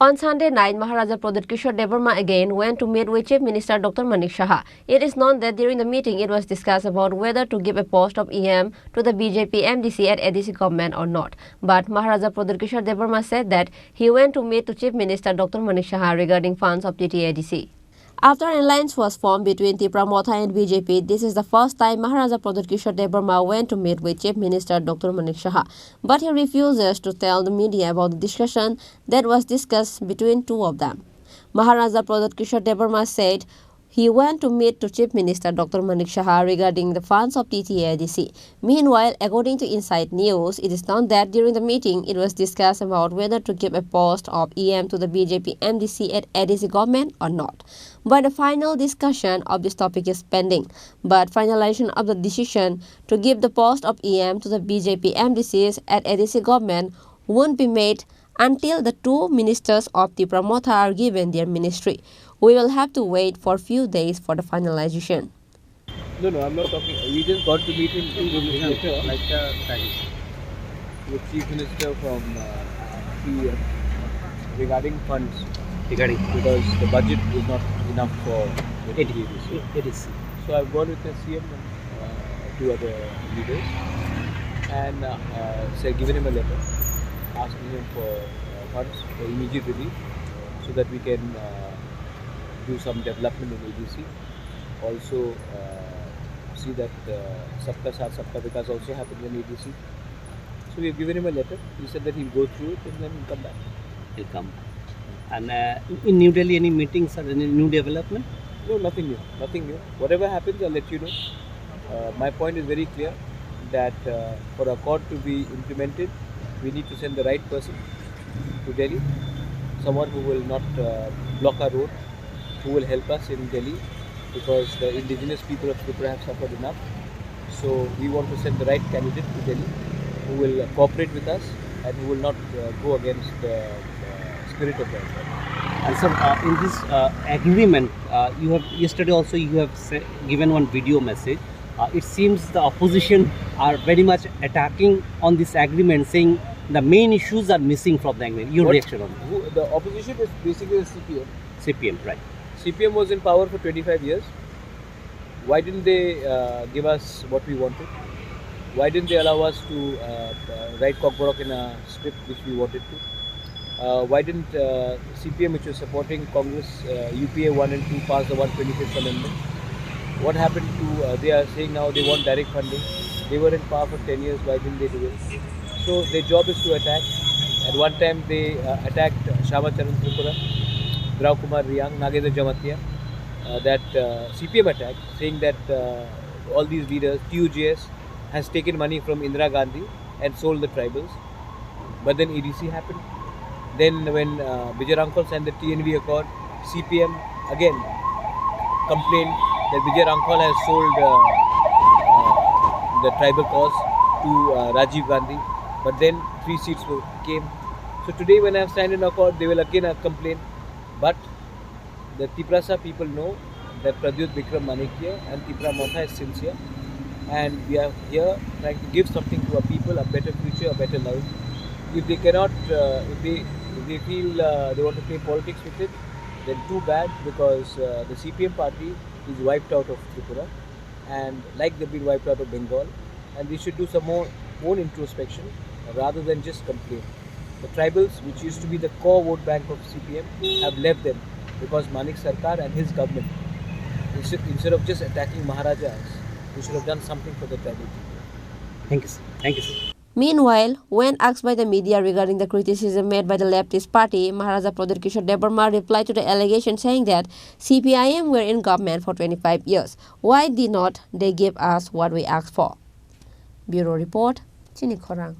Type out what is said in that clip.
On Sunday night, Maharaja Pradyot again went to meet with Chief Minister Dr. Manik Saha. It is known that during the meeting, it was discussed about whether to give a post of EM to the BJP MDC at ADC government or not. But Maharaja Pradyot said that he went to meet the Chief Minister Dr. Manik Saha regarding funds of TTADC. After an alliance was formed between Tripura and BJP, this is the first time Maharaja Pradyot went to meet with Chief Minister Dr. Manik Saha. But he refuses to tell the media about the discussion that was discussed between two of them. Maharaja Pradyot said he went to meet to Chief Minister Dr. Manik Saha regarding the funds of TTADC. Meanwhile, according to Inside News, it is known that during the meeting, it was discussed about whether to give a post of EM to the BJP MDC at ADC government or not. But the final discussion of this topic is pending. But finalization of the decision to give the post of EM to the BJP MDCs at ADC government won't be made until the two ministers of Tripura are given their ministry. We will have to wait for a few days for the finalization. No, I'm not talking. We just got to meet in like the Chief Minister from PM regarding funds. Because the budget is not enough for the ADC. So I've gone with the CM and two other leaders and given him a letter asking him for funds for immediate relief so that we can do some development in ADC. Also see that Sabka Saath Sabka Vikas also happens in ADC. So we have given him a letter. He said that he'll go through it and then he'll come back. He'll come. And in New Delhi, any meetings or any new development? No, nothing new. Nothing new. Whatever happens, I'll let you know. My point is very clear that for accord to be implemented, we need to send the right person to Delhi. Someone who will not block our road, who will help us in Delhi, because the indigenous people of Tripura have suffered enough. So we want to send the right candidate to Delhi, who will cooperate with us and who will not go against the spirit of the And so in this agreement, you have yesterday also you have given one video message. It seems the opposition are very much attacking on this agreement, saying the main issues are missing from the agreement. Your reaction on that? The opposition is basically the CPM. CPM, right. CPM was in power for 25 years. Why didn't they give us what we wanted? Why didn't they allow us to write Cockborok in a script which we wanted to? Why didn't CPM, which was supporting Congress, UPA 1 and 2, pass the 125th Amendment? What happened to, they are saying now they want direct funding. They were in power for 10 years, why didn't they do it? So their job is to attack. At one time they attacked Shama Charan Tripura, Rao Kumar Riyang, Nagendra Jamatia, that CPM attacked, saying that all these leaders, TUJS, has taken money from Indira Gandhi and sold the tribals. But then EDC happened. Then when Vijay Rankol signed the TNV Accord, CPM again complained that Vijay Rankol has sold the tribal cause to Rajiv Gandhi. But then 3 seats came. So today when I have signed an accord, they will again complain. But the Tripura people know that Pradyot Vikram Manikya and Tripura Motha is sincere. And we are here trying to give something to our people, a better future, a better life. If they cannot, if they feel they want to play politics with it, then too bad, because the CPM party is wiped out of Tripura, and like they've been wiped out of Bengal, and they should do some more own introspection rather than just complain. The tribals, which used to be the core vote bank of CPM, have left them because Manik Sarkar and his government, instead of just attacking Maharajas, we should have done something for the tribal people. Thank you, sir. Thank you, sir. Meanwhile, when asked by the media regarding the criticism made by the leftist party, Maharaja Pradyot replied to the allegation saying that CPIM were in government for 25 years. Why did not they give us what we asked for? Bureau Report, Chini Khorang.